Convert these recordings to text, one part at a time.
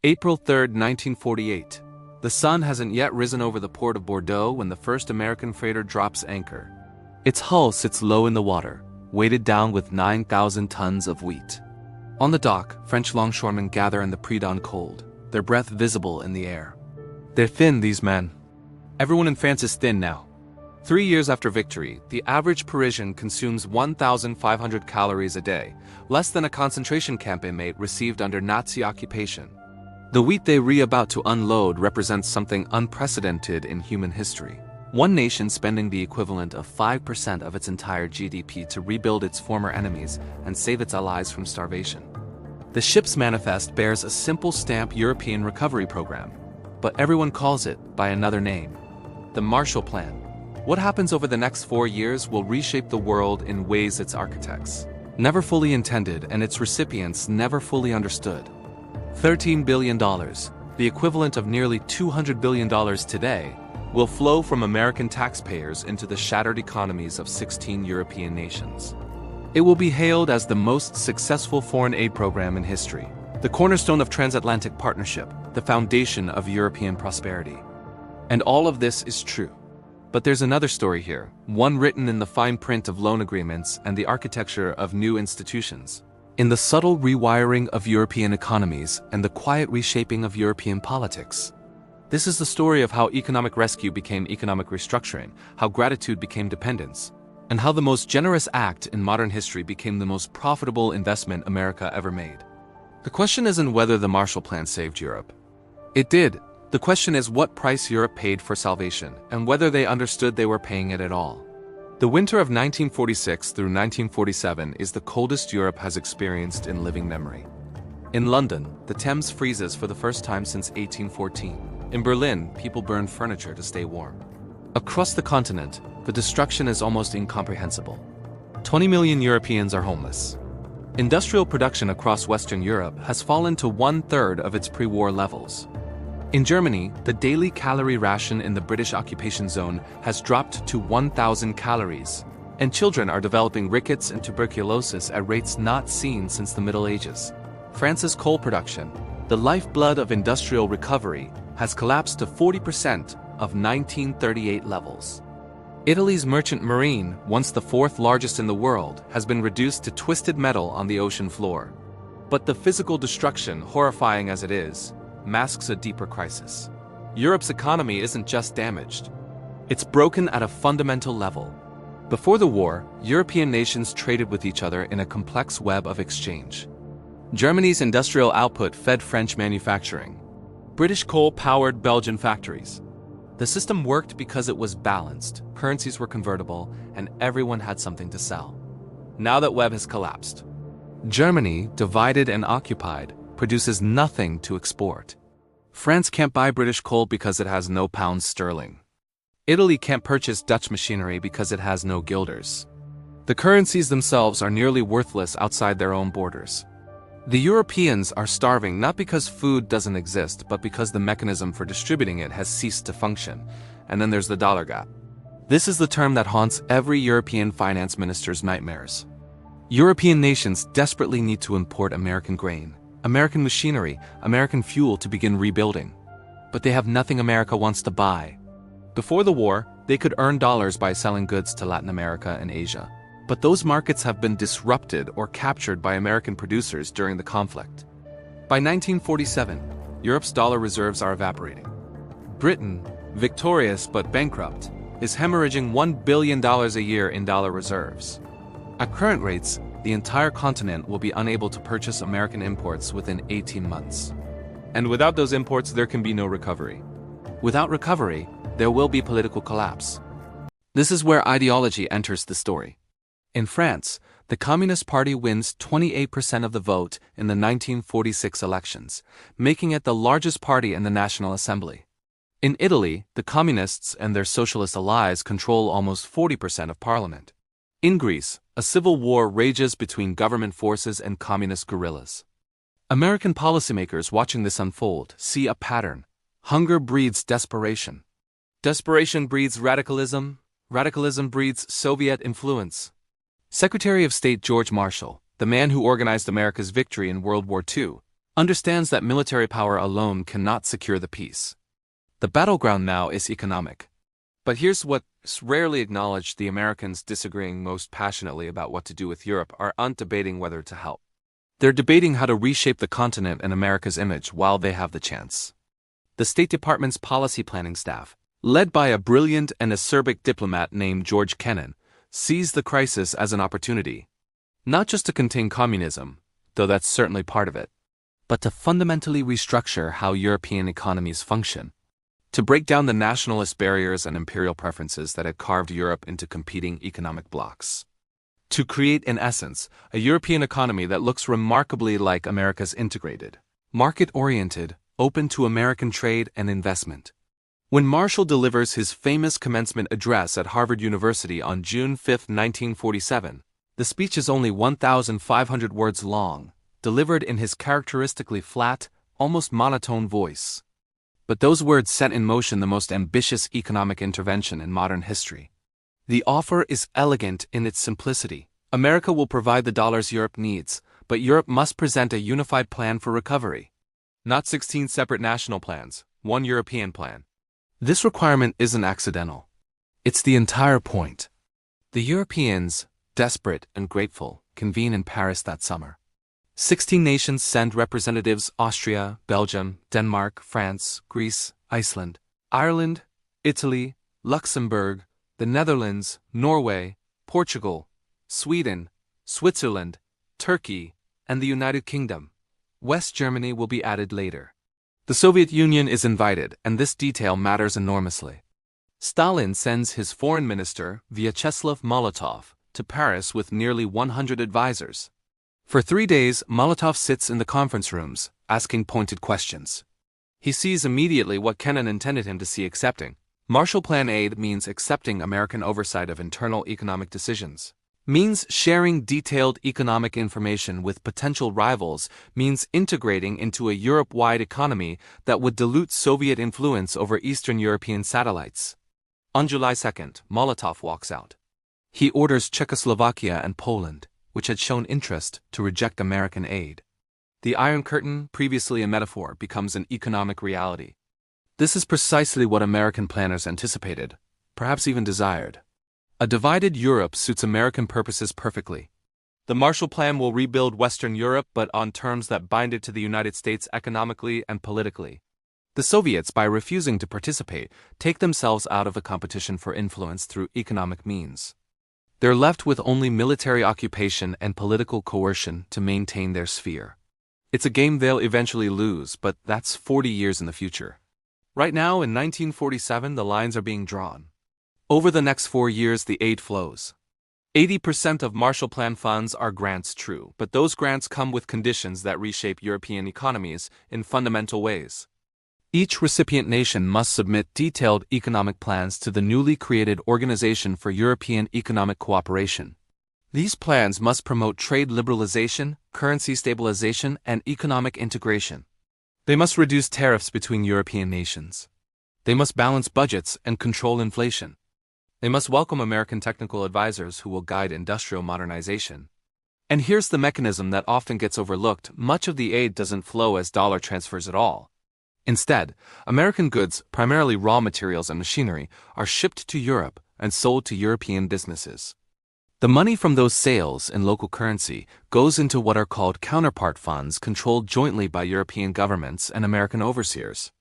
April 3, 1948. The sun hasn't yet risen over the port of Bordeaux when the first American freighter drops anchor. Its hull sits low in the water, weighted down with 9,000 tons of wheat. On the dock, French longshoremen gather in the pre-dawn cold, their breath visible in the air. They're thin, these men. Everyone in France is thin now. 3 years after victory, the average Parisian consumes 1,500 calories a day, less than a concentration camp inmate received under Nazi occupation. The wheat they are about to unload represents something unprecedented in human history. One nation spending the equivalent of 5% of its entire GDP to rebuild its former enemies and save its allies from starvation. The ship's manifest bears a simple stamp European recovery program, but everyone calls it by another name: the Marshall Plan. What happens over the next 4 years will reshape the world in ways its architects never fully intended and its recipients never fully understood. $13 billion, the equivalent of nearly $200 billion today, will flow from American taxpayers into the shattered economies of 16 European nations. It will be hailed as the most successful foreign aid program in history, the cornerstone of transatlantic partnership, the foundation of European prosperity. And all of this is true. But there's another story here, one written in the fine print of loan agreements and the architecture of new institutions. In the subtle rewiring of European economies and the quiet reshaping of European politics. This is the story of how economic rescue became economic restructuring, how gratitude became dependence, and how the most generous act in modern history became the most profitable investment America ever made. The question isn't whether the Marshall Plan saved Europe. It did. The question is what price Europe paid for salvation, and whether they understood they were paying it at all. The winter of 1946 through 1947 is the coldest Europe has experienced in living memory. In London, the Thames freezes for the first time since 1814. In Berlin, people burn furniture to stay warm. Across the continent, the destruction is almost incomprehensible. 20 million Europeans are homeless. Industrial production across Western Europe has fallen to 1/3 of its pre-war levels. In Germany, the daily calorie ration in the British occupation zone has dropped to 1,000 calories, and children are developing rickets and tuberculosis at rates not seen since the Middle Ages. France's coal production, the lifeblood of industrial recovery, has collapsed to 40% of 1938 levels. Italy's merchant marine, once the 4th largest in the world, has been reduced to twisted metal on the ocean floor. But the physical destruction, horrifying as it is, masks a deeper crisis. Europe's economy isn't just damaged. It's broken at a fundamental level. Before the war, European nations traded with each other in a complex web of exchange. Germany's industrial output fed French manufacturing. British coal powered Belgian factories. The system worked because it was balanced, currencies were convertible, and everyone had something to sell. Now that web has collapsed. Germany, divided and occupied, produces nothing to export. France can't buy British coal because it has no pounds sterling. Italy can't purchase Dutch machinery because it has no guilders. The currencies themselves are nearly worthless outside their own borders. The Europeans are starving not because food doesn't exist, but because the mechanism for distributing it has ceased to function. And then there's the dollar gap. This is the term that haunts every European finance minister's nightmares. European nations desperately need to import American grain, American machinery, American fuel to begin rebuilding. But they have nothing America wants to buy. Before the war, they could earn dollars by selling goods to Latin America and Asia. But those markets have been disrupted or captured by American producers during the conflict. By 1947, Europe's dollar reserves are evaporating. Britain, victorious but bankrupt, is hemorrhaging $1 billion a year in dollar reserves. At current rates, the entire continent will be unable to purchase American imports within 18 months. And without those imports, there can be no recovery. Without recovery, there will be political collapse. This is where ideology enters the story. In France, the Communist Party wins 28% of the vote in the 1946 elections, making it the largest party in the National Assembly. In Italy, the Communists and their socialist allies control almost 40% of parliament. In Greece, a civil war rages between government forces and communist guerrillas. American policymakers watching this unfold see a pattern. Hunger breeds desperation. Desperation breeds radicalism. Radicalism breeds Soviet influence. Secretary of State George Marshall, the man who organized America's victory in World War II, understands that military power alone cannot secure the peace. The battleground now is economic. But here's what's rarely acknowledged: the Americans, disagreeing most passionately about what to do with Europe, aren't debating whether to help. They're debating how to reshape the continent and America's image while they have the chance. The State Department's policy planning staff, led by a brilliant and acerbic diplomat named George Kennan, sees the crisis as an opportunity, not just to contain communism, though that's certainly part of it, but to fundamentally restructure how European economies function, to break down the nationalist barriers and imperial preferences that had carved Europe into competing economic blocs, to create, in essence, a European economy that looks remarkably like America's: integrated, market-oriented, open to American trade and investment. When Marshall delivers his famous commencement address at Harvard University on June 5, 1947, the speech is only 1,500 words long, delivered in his characteristically flat, almost monotone voice. But those words set in motion the most ambitious economic intervention in modern history. The offer is elegant in its simplicity. America will provide the dollars Europe needs, but Europe must present a unified plan for recovery. Not 16 separate national plans, one European plan. This requirement isn't accidental. It's the entire point. The Europeans, desperate and grateful, convene in Paris that summer. 16 nations send representatives: Austria, Belgium, Denmark, France, Greece, Iceland, Ireland, Italy, Luxembourg, the Netherlands, Norway, Portugal, Sweden, Switzerland, Turkey, and the United Kingdom. West Germany will be added later. The Soviet Union is invited, and this detail matters enormously. Stalin sends his foreign minister, Vyacheslav Molotov, to Paris with nearly 100 advisors. For 3 days, Molotov sits in the conference rooms, asking pointed questions. He sees immediately what Kennan intended him to see: accepting. Marshall Plan aid means accepting American oversight of internal economic decisions. Means sharing detailed economic information with potential rivals. Means integrating into a Europe-wide economy that would dilute Soviet influence over Eastern European satellites. On July 2nd, Molotov walks out. He orders Czechoslovakia and Poland, which had shown interest, to reject American aid. The Iron Curtain, previously a metaphor, becomes an economic reality. This is precisely what American planners anticipated, perhaps even desired. A divided Europe suits American purposes perfectly. The Marshall Plan will rebuild Western Europe, but on terms that bind it to the United States economically and politically. The Soviets, by refusing to participate, take themselves out of the competition for influence through economic means. They're left with only military occupation and political coercion to maintain their sphere. It's a game they'll eventually lose, but that's 40 years in the future. Right now, in 1947, the lines are being drawn. Over the next 4 years, the aid flows. 80% of Marshall Plan funds are grants, true, but those grants come with conditions that reshape European economies in fundamental ways. Each recipient nation must submit detailed economic plans to the newly created Organization for European Economic Cooperation. These plans must promote trade liberalization, currency stabilization, and economic integration. They must reduce tariffs between European nations. They must balance budgets and control inflation. They must welcome American technical advisors who will guide industrial modernization. And here's the mechanism that often gets overlooked: much of the aid doesn't flow as dollar transfers at all. Instead, American goods, primarily raw materials and machinery, are shipped to Europe and sold to European businesses. The money from those sales in local currency goes into what are called counterpart funds, controlled jointly by European governments and American overseers.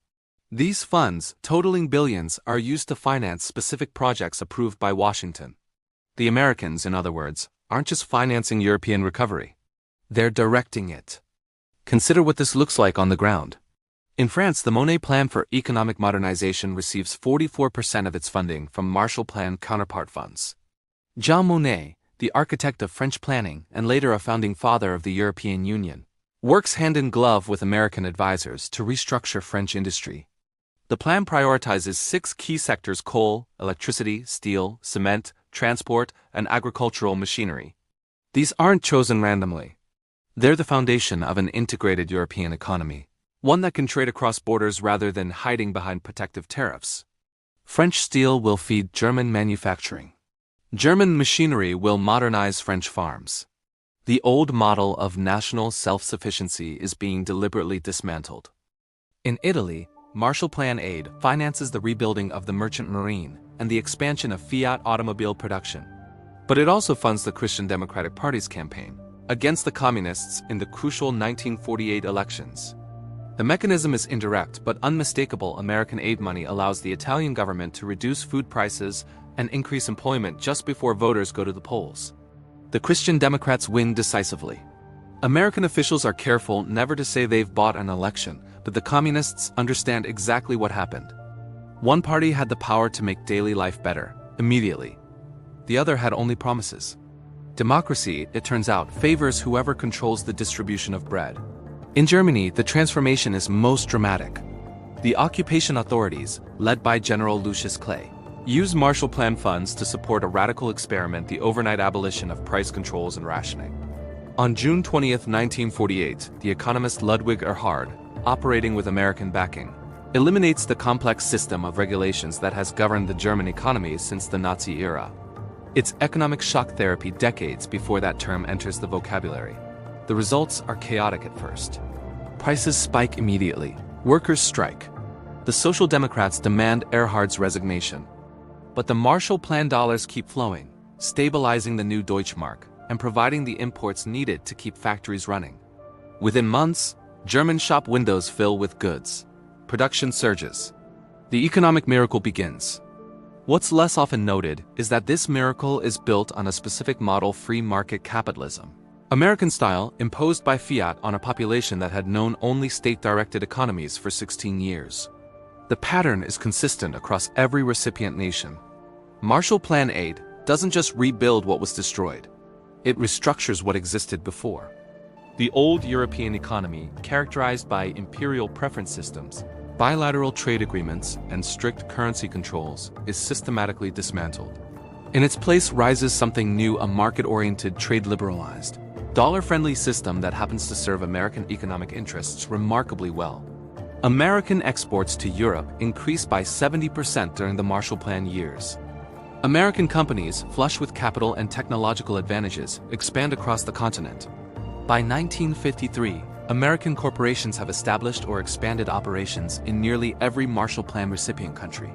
These funds, totaling billions, are used to finance specific projects approved by Washington. The Americans, in other words, aren't just financing European recovery. They're directing it. Consider what this looks like on the ground. In France, the Monnet Plan for Economic Modernization receives 44% of its funding from Marshall Plan counterpart funds. Jean Monnet, the architect of French planning and later a founding father of the European Union, works hand in glove with American advisors to restructure French industry. The plan prioritizes 6 key sectors: coal, electricity, steel, cement, transport, and agricultural machinery. These aren't chosen randomly. They're the foundation of an integrated European economy, one that can trade across borders rather than hiding behind protective tariffs. French steel will feed German manufacturing. German machinery will modernize French farms. The old model of national self-sufficiency is being deliberately dismantled. In Italy, Marshall Plan aid finances the rebuilding of the merchant marine and the expansion of Fiat automobile production. But it also funds the Christian Democratic Party's campaign against the communists in the crucial 1948 elections. The mechanism is indirect but unmistakable. American aid money allows the Italian government to reduce food prices and increase employment just before voters go to the polls. The Christian Democrats win decisively. American officials are careful never to say they've bought an election, but the communists understand exactly what happened. One party had the power to make daily life better, immediately. The other had only promises. Democracy, it turns out, favors whoever controls the distribution of bread. In Germany, the transformation is most dramatic. The occupation authorities, led by General Lucius Clay, used Marshall Plan funds to support a radical experiment: the overnight abolition of price controls and rationing. On June 20, 1948, the economist Ludwig Erhard, operating with American backing, eliminates the complex system of regulations that has governed the German economy since the Nazi era. It's economic shock therapy decades before that term enters the vocabulary. The results are chaotic at first. Prices spike immediately. Workers strike. The Social Democrats demand Erhard's resignation. But the Marshall Plan dollars keep flowing, stabilizing the new Deutschmark and providing the imports needed to keep factories running. Within months, German shop windows fill with goods. Production surges. The economic miracle begins. What's less often noted is that this miracle is built on a specific model: free market capitalism. American style, imposed by Fiat on a population that had known only state-directed economies for 16 years. The pattern is consistent across every recipient nation. Marshall Plan aid doesn't just rebuild what was destroyed. It restructures what existed before. The old European economy, characterized by imperial preference systems, bilateral trade agreements, and strict currency controls, is systematically dismantled. In its place rises something new: a market-oriented, trade-liberalized, dollar-friendly system that happens to serve American economic interests remarkably well. American exports to Europe increased by 70% during the Marshall Plan years. American companies, flush with capital and technological advantages, expand across the continent. By 1953, American corporations have established or expanded operations in nearly every Marshall Plan recipient country.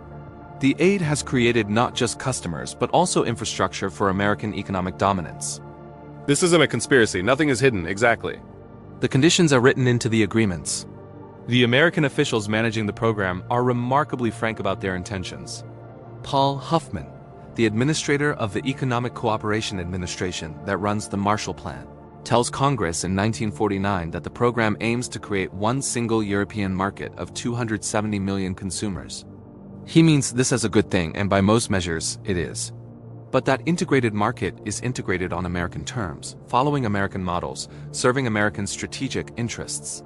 The aid has created not just customers but also infrastructure for American economic dominance. This isn't a conspiracy. Nothing is hidden, exactly. The conditions are written into the agreements. The American officials managing the program are remarkably frank about their intentions. Paul Huffman, the administrator of the Economic Cooperation Administration that runs the Marshall Plan, tells Congress in 1949 that the program aims to create one single European market of 270 million consumers. He means this as a good thing, and by most measures, it is. But that integrated market is integrated on American terms, following American models, serving American strategic interests.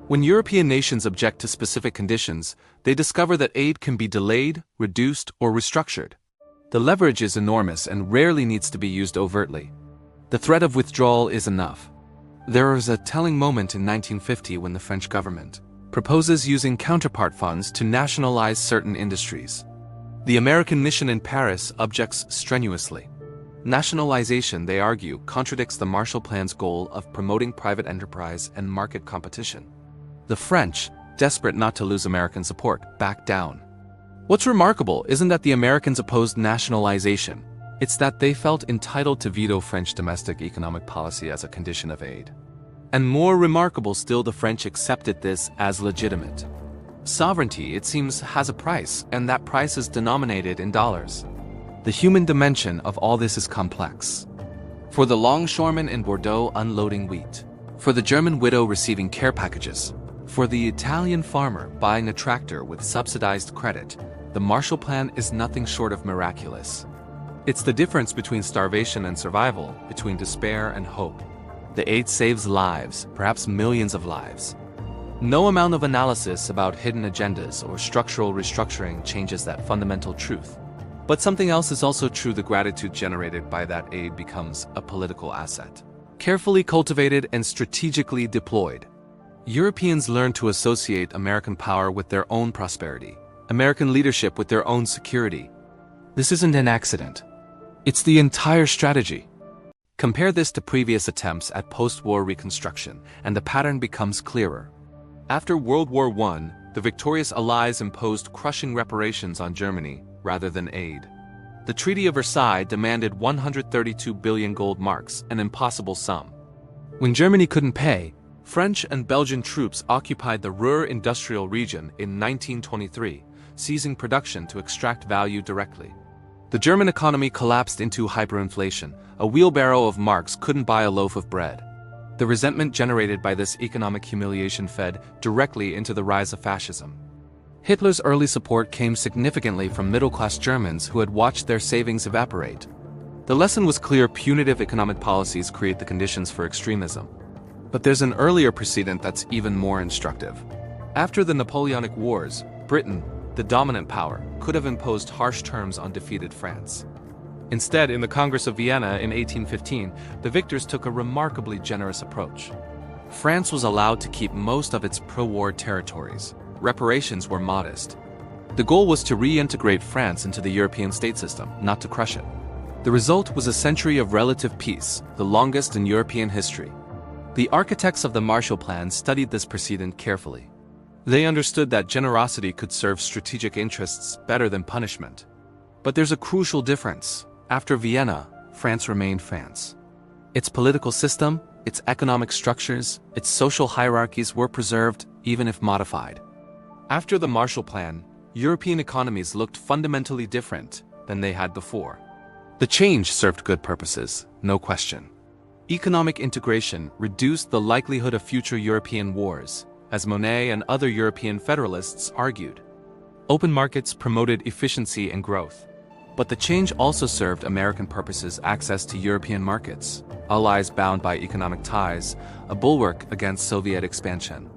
When European nations object to specific conditions, they discover that aid can be delayed, reduced, or restructured. The leverage is enormous and rarely needs to be used overtly. The threat of withdrawal is enough. There is a telling moment in 1950 when the French government proposes using counterpart funds to nationalize certain industries. The American mission in Paris objects strenuously. Nationalization, they argue, contradicts the Marshall Plan's goal of promoting private enterprise and market competition. The French, desperate not to lose American support, back down. What's remarkable isn't that the Americans opposed nationalization. It's that they felt entitled to veto French domestic economic policy as a condition of aid. And more remarkable still, the French accepted this as legitimate. Sovereignty, it seems, has a price, and that price is denominated in dollars. The human dimension of all this is complex. For the longshoreman in Bordeaux unloading wheat, for the German widow receiving care packages, for the Italian farmer buying a tractor with subsidized credit, the Marshall Plan is nothing short of miraculous. It's the difference between starvation and survival, between despair and hope. The aid saves lives, perhaps millions of lives. No amount of analysis about hidden agendas or structural restructuring changes that fundamental truth. But something else is also true: the gratitude generated by that aid becomes a political asset, carefully cultivated and strategically deployed. Europeans learn to associate American power with their own prosperity, American leadership with their own security. This isn't an accident. It's the entire strategy. Compare this to previous attempts at post-war reconstruction, and the pattern becomes clearer. After World War I, the victorious Allies imposed crushing reparations on Germany rather than aid. The Treaty of Versailles demanded 132 billion gold marks, an impossible sum. When Germany couldn't pay, French and Belgian troops occupied the Ruhr industrial region in 1923, seizing production to extract value directly. The German economy collapsed into hyperinflation. A wheelbarrow of marks couldn't buy a loaf of bread. The resentment generated by this economic humiliation fed directly into the rise of fascism. Hitler's early support came significantly from middle-class Germans who had watched their savings evaporate. The lesson was clear: punitive economic policies create the conditions for extremism. But there's an earlier precedent that's even more instructive. After the Napoleonic Wars, Britain, the dominant power, could have imposed harsh terms on defeated France. Instead, in the Congress of Vienna in 1815, the victors took a remarkably generous approach. France was allowed to keep most of its pro-war territories. Reparations were modest. The goal was to reintegrate France into the European state system, not to crush it. The result was a century of relative peace, the longest in European history. The architects of the Marshall Plan studied this precedent carefully. They understood that generosity could serve strategic interests better than punishment. But there's a crucial difference. After Vienna, France remained France. Its political system, its economic structures, its social hierarchies were preserved, even if modified. After the Marshall Plan, European economies looked fundamentally different than they had before. The change served good purposes, no question. Economic integration reduced the likelihood of future European wars, as Monnet and other European federalists argued. Open markets promoted efficiency and growth. But the change also served American purposes: access to European markets, allies bound by economic ties, a bulwark against Soviet expansion.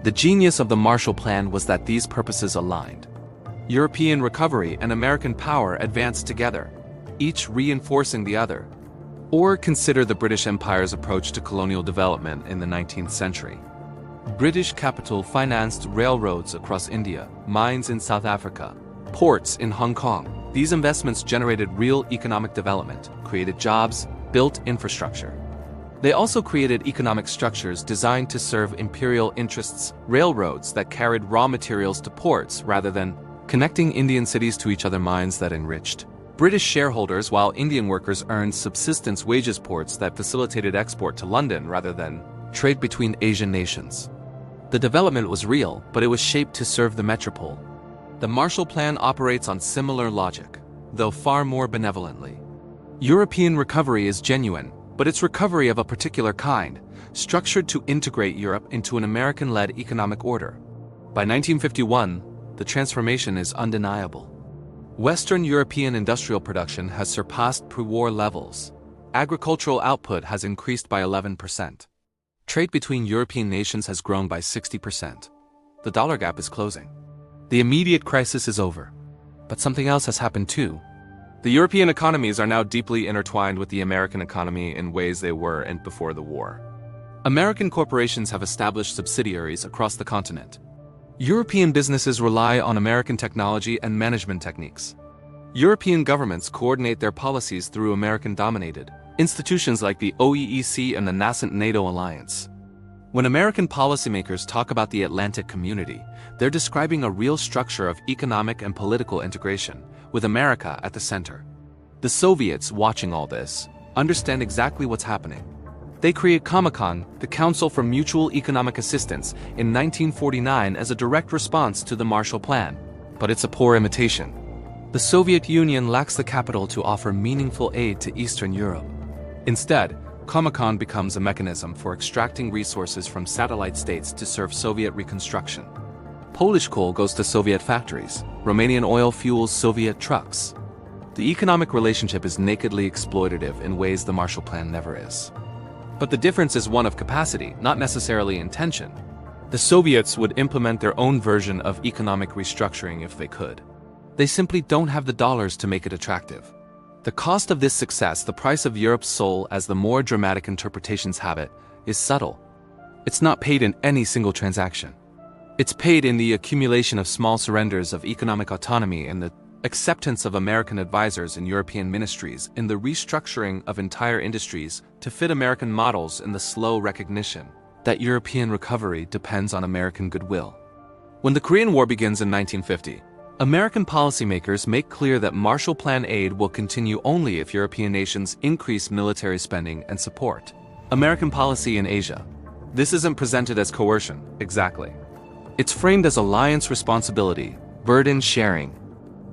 The genius of the Marshall Plan was that these purposes aligned. European recovery and American power advanced together, each reinforcing the other. Or consider the British Empire's approach to colonial development in the 19th century. British capital financed railroads across India, mines in South Africa, ports in Hong Kong. These investments generated real economic development, created jobs, built infrastructure. They also created economic structures designed to serve imperial interests, railroads that carried raw materials to ports rather than connecting Indian cities to each other, mines that enriched British shareholders, while Indian workers earned subsistence wages, ports that facilitated export to London rather than trade between Asian nations. The development was real, but it was shaped to serve the metropole. The Marshall Plan operates on similar logic, though far more benevolently. European recovery is genuine, but it's recovery of a particular kind, structured to integrate Europe into an American-led economic order. By 1951, the transformation is undeniable. Western European industrial production has surpassed pre-war levels. Agricultural output has increased by 11%. Trade between European nations has grown by 60%. The dollar gap is closing. The immediate crisis is over. But something else has happened too. The European economies are now deeply intertwined with the American economy in ways they weren't before the war. American corporations have established subsidiaries across the continent. European businesses rely on American technology and management techniques. European governments coordinate their policies through American-dominated institutions like the OEEC and the nascent NATO alliance. When American policymakers talk about the Atlantic community, they're describing a real structure of economic and political integration, with America at the center. The Soviets, watching all this, understand exactly what's happening. They create Comecon, the Council for Mutual Economic Assistance, in 1949 as a direct response to the Marshall Plan. But it's a poor imitation. The Soviet Union lacks the capital to offer meaningful aid to Eastern Europe. Instead, Comecon becomes a mechanism for extracting resources from satellite states to serve Soviet reconstruction. Polish coal goes to Soviet factories. Romanian oil fuels Soviet trucks. The economic relationship is nakedly exploitative in ways the Marshall Plan never is. But the difference is one of capacity, not necessarily intention. The Soviets would implement their own version of economic restructuring if they could. They simply don't have the dollars to make it attractive. The cost of this success, the price of Europe's soul as the more dramatic interpretations have it, is subtle. It's not paid in any single transaction. It's paid in the accumulation of small surrenders of economic autonomy and the acceptance of American advisors in European ministries in the restructuring of entire industries to fit American models in the slow recognition that European recovery depends on American goodwill. When the Korean War begins in 1950, American policymakers make clear that Marshall Plan aid will continue only if European nations increase military spending and support American policy in Asia. This isn't presented as coercion, exactly. It's framed as alliance responsibility, burden sharing.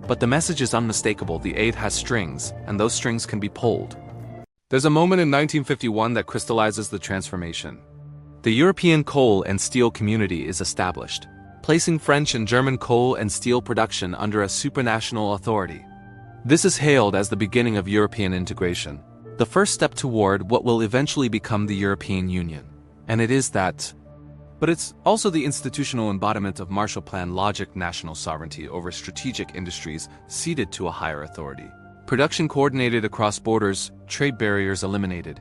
But the message is unmistakable: the aid has strings, and those strings can be pulled. There's a moment in 1951 that crystallizes the transformation. The European coal and steel community is established, placing French and German coal and steel production under a supranational authority. This is hailed as the beginning of European integration, the first step toward what will eventually become the European Union. And it is that. But it's also the institutional embodiment of Marshall Plan logic: national sovereignty over strategic industries ceded to a higher authority. Production coordinated across borders, trade barriers eliminated.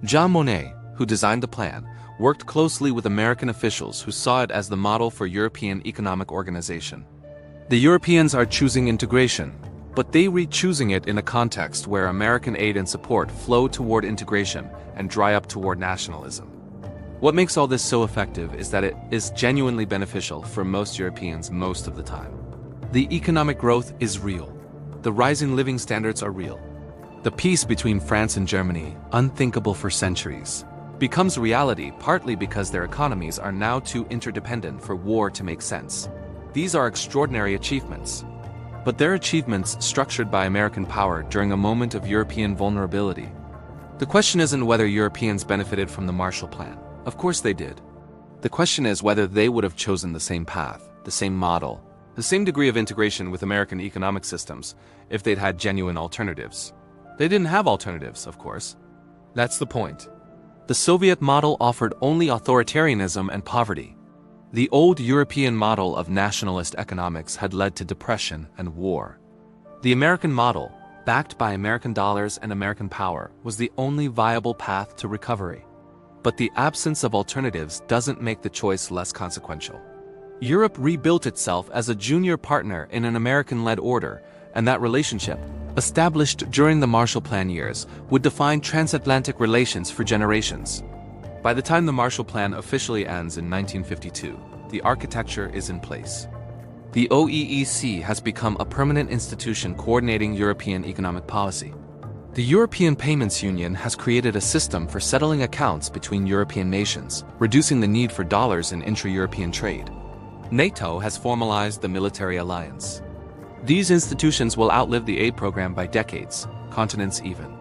Jean Monnet, who designed the plan, worked closely with American officials who saw it as the model for European economic organization. The Europeans are choosing integration, but they read choosing it in a context where American aid and support flow toward integration and dry up toward nationalism. What makes all this so effective is that it is genuinely beneficial for most Europeans most of the time. The economic growth is real. The rising living standards are real. The peace between France and Germany, unthinkable for centuries, becomes reality partly because their economies are now too interdependent for war to make sense. These are extraordinary achievements. But they're achievements structured by American power during a moment of European vulnerability. The question isn't whether Europeans benefited from the Marshall Plan. Of course they did. The question is whether they would have chosen the same path, the same model, the same degree of integration with American economic systems if they'd had genuine alternatives. They didn't have alternatives, of course. That's the point. The Soviet model offered only authoritarianism and poverty. The old European model of nationalist economics had led to depression and war. The American model, backed by American dollars and American power, was the only viable path to recovery. But the absence of alternatives doesn't make the choice less consequential. Europe rebuilt itself as a junior partner in an American-led order, and that relationship, established during the Marshall Plan years, would define transatlantic relations for generations. By the time the Marshall Plan officially ends in 1952, the architecture is in place. The OEEC has become a permanent institution coordinating European economic policy. The European Payments Union has created a system for settling accounts between European nations, reducing the need for dollars in intra-European trade. NATO has formalized the military alliance. These institutions will outlive the aid program by decades, continents even.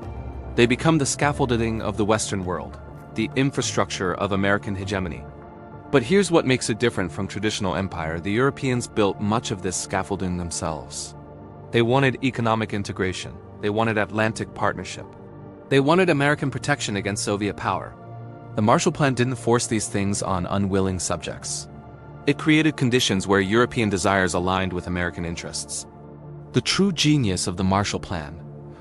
They become the scaffolding of the Western world, the infrastructure of American hegemony. But here's what makes it different from traditional empire: the Europeans built much of this scaffolding themselves. They wanted economic integration. They wanted Atlantic partnership. They wanted American protection against Soviet power. The Marshall Plan didn't force these things on unwilling subjects. It created conditions where European desires aligned with American interests. The true genius of the Marshall Plan,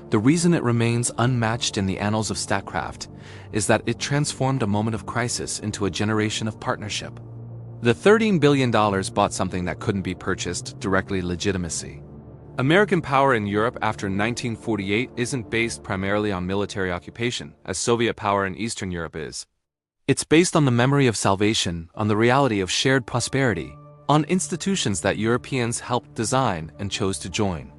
the reason it remains unmatched in the annals of statcraft, is that it transformed a moment of crisis into a generation of partnership. The $13 billion bought something that couldn't be purchased: directly legitimacy. American power in Europe after 1948 isn't based primarily on military occupation, as Soviet power in Eastern Europe is. It's based on the memory of salvation, on the reality of shared prosperity, on institutions that Europeans helped design and chose to join.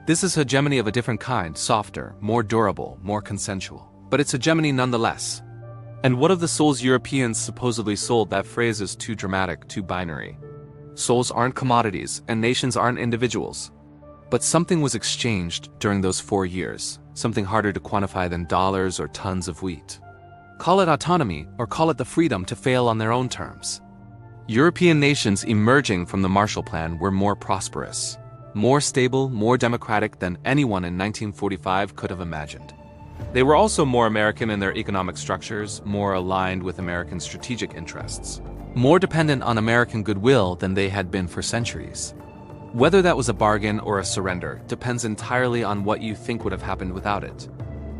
This is hegemony of a different kind, softer, more durable, more consensual. But it's hegemony nonetheless. And what of the souls Europeans supposedly sold? That phrase is too dramatic, too binary. Souls aren't commodities, and nations aren't individuals. But something was exchanged during those 4 years, something harder to quantify than dollars or tons of wheat. Call it autonomy, or call it the freedom to fail on their own terms. European nations emerging from the Marshall Plan were more prosperous, more stable, more democratic than anyone in 1945 could have imagined. They were also more American in their economic structures, more aligned with American strategic interests, more dependent on American goodwill than they had been for centuries. Whether that was a bargain or a surrender depends entirely on what you think would have happened without it.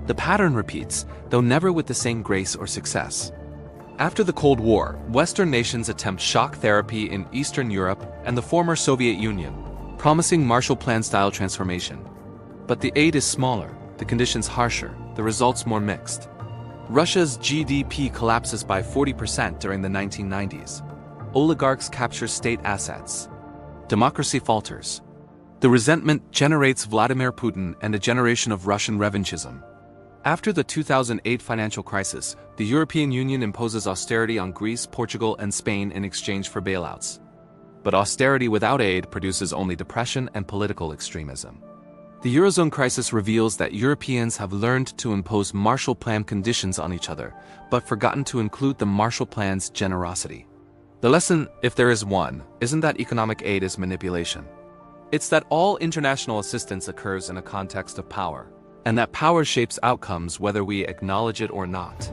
The pattern repeats, though never with the same grace or success. After the Cold War, Western nations attempt shock therapy in Eastern Europe and the former Soviet Union, promising Marshall Plan-style transformation. But the aid is smaller, the conditions harsher, the results more mixed. Russia's GDP collapses by 40% during the 1990s. Oligarchs capture state assets. Democracy falters. The resentment generates Vladimir Putin and a generation of Russian revanchism. After the 2008 financial crisis, the European Union imposes austerity on Greece, Portugal, and Spain in exchange for bailouts. But austerity without aid produces only depression and political extremism. The Eurozone crisis reveals that Europeans have learned to impose Marshall Plan conditions on each other, but forgotten to include the Marshall Plan's generosity. The lesson, if there is one, isn't that economic aid is manipulation. It's that all international assistance occurs in a context of power, and that power shapes outcomes whether we acknowledge it or not.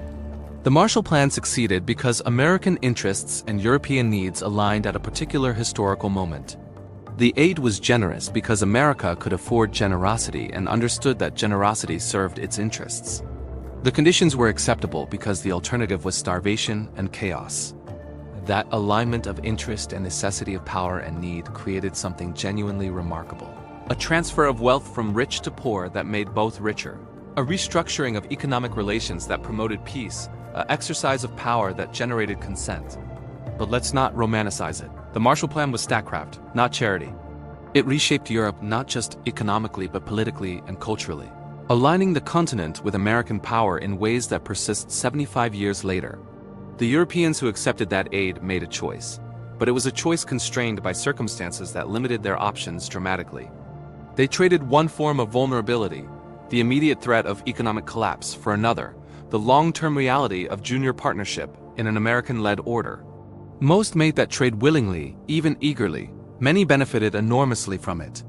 The Marshall Plan succeeded because American interests and European needs aligned at a particular historical moment. The aid was generous because America could afford generosity and understood that generosity served its interests. The conditions were acceptable because the alternative was starvation and chaos. That alignment of interest and necessity of power and need created something genuinely remarkable. A transfer of wealth from rich to poor that made both richer. A restructuring of economic relations that promoted peace. An exercise of power that generated consent. But let's not romanticize it. The Marshall Plan was statecraft, not charity. It reshaped Europe not just economically but politically and culturally, aligning the continent with American power in ways that persist 75 years later. The Europeans who accepted that aid made a choice, but it was a choice constrained by circumstances that limited their options dramatically. They traded one form of vulnerability, the immediate threat of economic collapse, for another, the long-term reality of junior partnership in an American-led order. Most made that trade willingly, even eagerly. Many benefited enormously from it.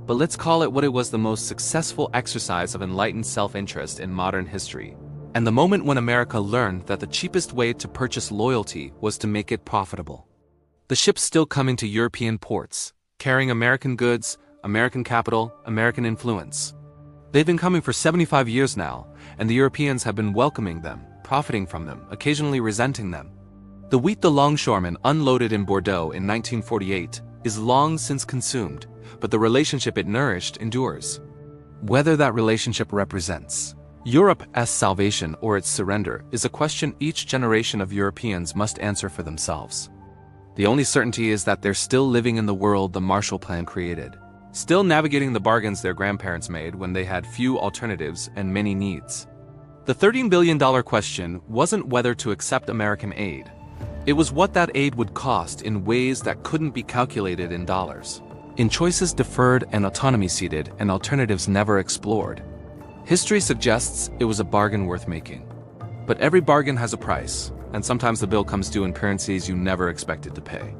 But let's call it what it was: the most successful exercise of enlightened self-interest in modern history. And the moment when America learned that the cheapest way to purchase loyalty was to make it profitable. The ships still come into European ports, carrying American goods, American capital, American influence. They've been coming for 75 years now, and the Europeans have been welcoming them, profiting from them, occasionally resenting them. The wheat the longshoremen unloaded in Bordeaux in 1948 is long since consumed, but the relationship it nourished endures. Whether that relationship represents Europe as salvation or its surrender is a question each generation of Europeans must answer for themselves. The only certainty is that they're still living in the world the Marshall Plan created, still navigating the bargains their grandparents made when they had few alternatives and many needs. The $13 billion question wasn't whether to accept American aid. It was what that aid would cost in ways that couldn't be calculated in dollars, in choices deferred and autonomy ceded and alternatives never explored. History suggests it was a bargain worth making. But every bargain has a price, and sometimes the bill comes due in currencies you never expected to pay.